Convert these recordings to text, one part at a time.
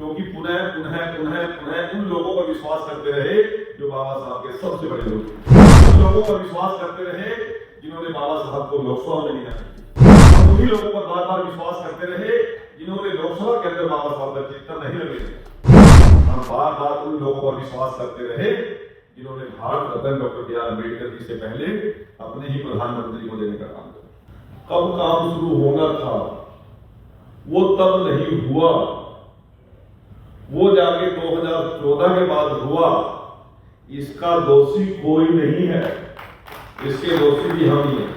क्योंकि पुनः पुनः पुनः पुनः उन लोगों पर विश्वास करते रहे जो बाबा साहब के सबसे बड़े लोग थे। उन लोगों पर विश्वास करते रहे जिन्होंने बाबा साहब को लोकसभा में नहीं आने, उन्हीं लोगों पर बार बार विश्वास करते रहे जिन्होंने लोकसभा के अंदर बाबा साहब का चित्र नहीं लगे। हम बार बार उन लोगों पर विश्वास करते रहे जिन्होंने Bharat Ratna doctor B are Ambedkar ji से पहले अपने ही प्रधानमंत्री को देने का काम किया। कब काम शुरू होना था वो तब नहीं हुआ, वो जाके 2014 के बाद हुआ। इसका दोषी कोई नहीं है, इसके दोषी भी हम ही हैं,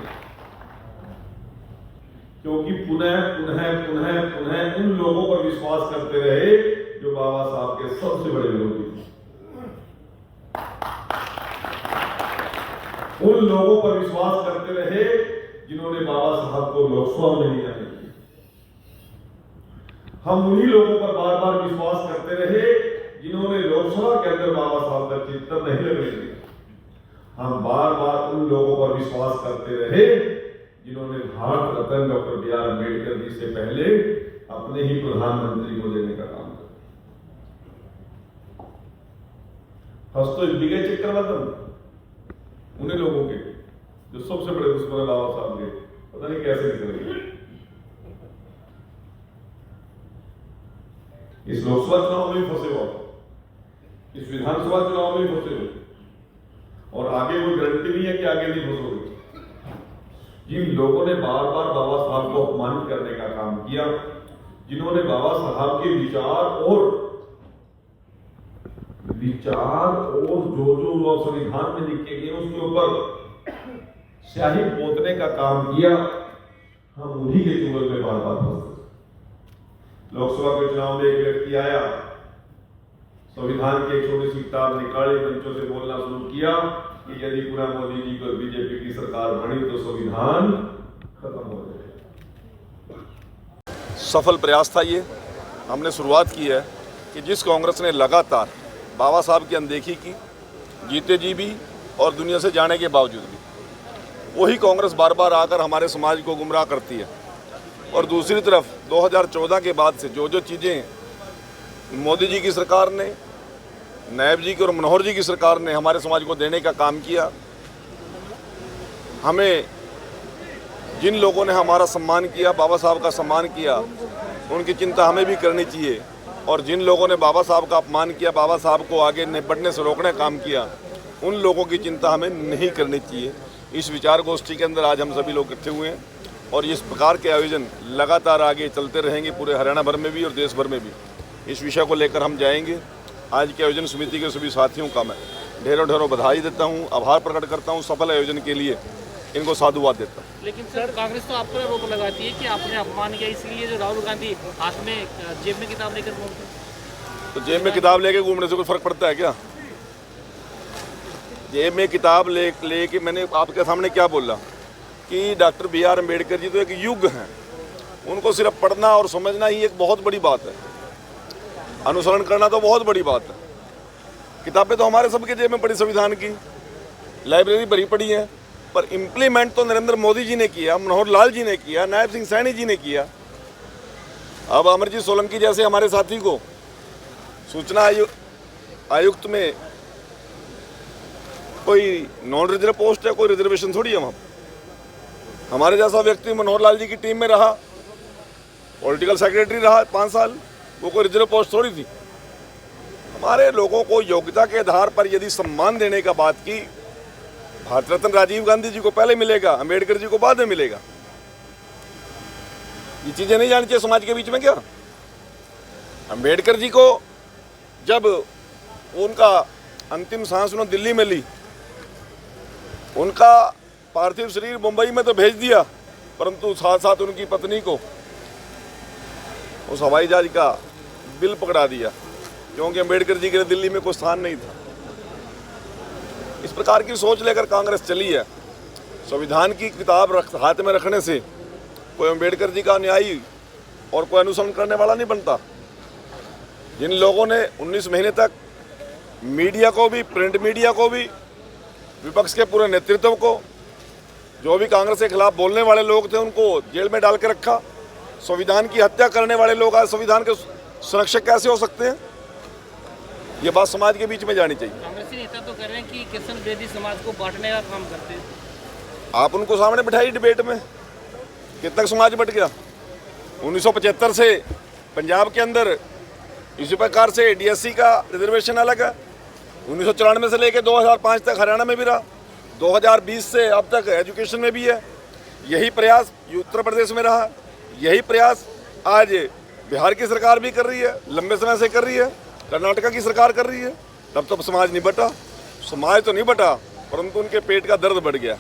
क्योंकि पुनः पुनः पुनः पुनः उन लोगों पर विश्वास करते रहे जो बाबा साहब के सबसे बड़े विरोधी थे। उन लोगों पर विश्वास करते रहे जिन्होंने बाबा साहब को लोकसभा में नहीं आने दिया। हम उन्हीं लोगों पर बार बार विश्वास करते रहे जिन्होंने लोकसभा के अंदर बाबा साहब का चित्र नहीं लगने दिया। हम बार बार उन लोगों पर विश्वास करते रहे जिन्होंने Bharat Ratna doctor B are Ambedkar ji से पहले अपने ही प्रधानमंत्री को देने का काम किया। फर्स्ट तो बिगे चेक करवा दो उन्हीं लोगों के जो सबसे बड़े दुश्मन है बाबा साहब के, पता नहीं कैसे निकलेंगे। इस लोकसभा चुनाव में भी फंसे हो, इस विधानसभा चुनाव में भी फंसे हो, और आगे कोई गारंटी नहीं है कि आगे नहीं फंसोगे। जिन लोगों ने बार बार बाबा साहब को अपमानित करने का काम किया, जिन्होंने बाबा साहब के विचार और जो संविधान में लिखे गए उसके ऊपर स्याही पोतने का काम किया, हम उन्हीं के चुंगल में बार बार फंसे। लोकसभा के चुनाव में एक व्यक्ति आया, संविधान की एक छोटी सी किताब निकाली, मंचों से बोलना शुरू किया कि यदि पूरा मोदी जी को बीजेपी की सरकार बनी तो संविधान खत्म हो जाएगा। सफल प्रयास था ये। हमने शुरुआत की है कि जिस कांग्रेस ने लगातार बाबा साहब की अनदेखी की, जीते जी भी और दुनिया से जाने के बावजूद भी, वही कांग्रेस बार बार आकर हमारे समाज को गुमराह करती है। और दूसरी तरफ 2014 के बाद से जो जो चीज़ें मोदी जी की सरकार ने, नायब जी की और मनोहर जी की सरकार ने हमारे समाज को देने का काम किया, हमें जिन लोगों ने हमारा सम्मान किया, बाबा साहब का सम्मान किया, उनकी चिंता हमें भी करनी चाहिए। और जिन लोगों ने बाबा साहब का अपमान किया, बाबा साहब को आगे बढ़ने से रोकने का काम किया, उन लोगों की चिंता हमें नहीं करनी चाहिए। इस विचार गोष्ठी के अंदर आज हम सभी लोग इकट्ठे हुए हैं और इस प्रकार के आयोजन लगातार आगे चलते रहेंगे, पूरे हरियाणा भर में भी और देश भर में भी। इस विषय को लेकर हम जाएंगे। आज के आयोजन समिति के सभी साथियों का मैं ढेरों ढेरों बधाई देता हूँ, आभार प्रकट करता हूँ, सफल आयोजन के लिए इनको साधुवाद देता हूँ। लेकिन सर, कांग्रेस तो आप पर आरोप लगाती है कि आपने अपमान किया, इसलिए जो राहुल गांधी हाथ में जेब में किताब लेकर घूमते, तो जेब में किताब लेके घूमने से कोई फर्क पड़ता है क्या? जेब में किताब लेके मैंने आपके सामने क्या बोला कि doctor B are Ambedkar ji तो एक युग हैं, उनको सिर्फ पढ़ना और समझना ही एक बहुत बड़ी बात है, अनुसरण करना तो बहुत बड़ी बात है। किताबें तो हमारे सबके जेब में पड़ी, संविधान की लाइब्रेरी भरी पड़ी है, पर इम्प्लीमेंट तो नरेंद्र मोदी जी ने किया, मनोहर लाल जी ने किया, नायब सिंह सैनी जी ने किया। अब अमरजीत सोलंकी जैसे हमारे साथी को सूचना आयुक्त में कोई नॉन रिजर्व पोस्ट है, कोई रिजर्वेशन थोड़ी है वहाँ। हमारे जैसा व्यक्ति मनोहर लाल जी की टीम में रहा, पॉलिटिकल सेक्रेटरी रहा 5 साल, वो कोई रिजर्व पोस्ट थोड़ी थी। हमारे लोगों को योग्यता के आधार पर यदि सम्मान देने का बात की, भारत रत्न राजीव गांधी जी को पहले मिलेगा, अम्बेडकर जी को बाद में मिलेगा। ये चीजें नहीं जानी चाहिए समाज के बीच में क्या? अम्बेडकर जी को जब उनका अंतिम सांस उन्होंने दिल्ली में ली, उनका पार्थिव शरीर मुंबई में तो भेज दिया, परंतु साथ साथ उनकी पत्नी को उस हवाई जहाज का बिल पकड़ा दिया, क्योंकि अम्बेडकर जी के लिए दिल्ली में कोई स्थान नहीं था। इस प्रकार की सोच लेकर कांग्रेस चली है। संविधान की किताब हाथ में रखने से कोई अम्बेडकर जी का अनुयायी और कोई अनुसरण करने वाला नहीं बनता। जिन लोगों ने 19 महीने तक मीडिया को भी, प्रिंट मीडिया को भी, विपक्ष के पूरे नेतृत्व को, जो भी कांग्रेस के खिलाफ बोलने वाले लोग थे, उनको जेल में डाल के रखा। संविधान की हत्या करने वाले लोग आज संविधान के सुरक्षक कैसे हो सकते हैं? ये बात समाज के बीच में जानी चाहिए। कांग्रेसी नेता तो कह रहे हैं कि किशन बेदी समाज को बांटने का काम करते हैं। आप उनको सामने बिठाइए डिबेट में, कितना तक समाज बट गया। 1975 से पंजाब के अंदर इसी प्रकार से डीएससी का रिजर्वेशन अलग है। 1994 से लेकर 2005 तक हरियाणा में भी रहा। 2020 से अब तक एजुकेशन में भी है। यही प्रयास उत्तर प्रदेश में रहा। यही प्रयास आज बिहार की सरकार भी कर रही है, लंबे समय से कर रही है, कर्नाटका की सरकार कर रही है। तब समाज नहीं बटा। समाज तो नहीं बटा, परंतु उनके पेट का दर्द बढ़ गया।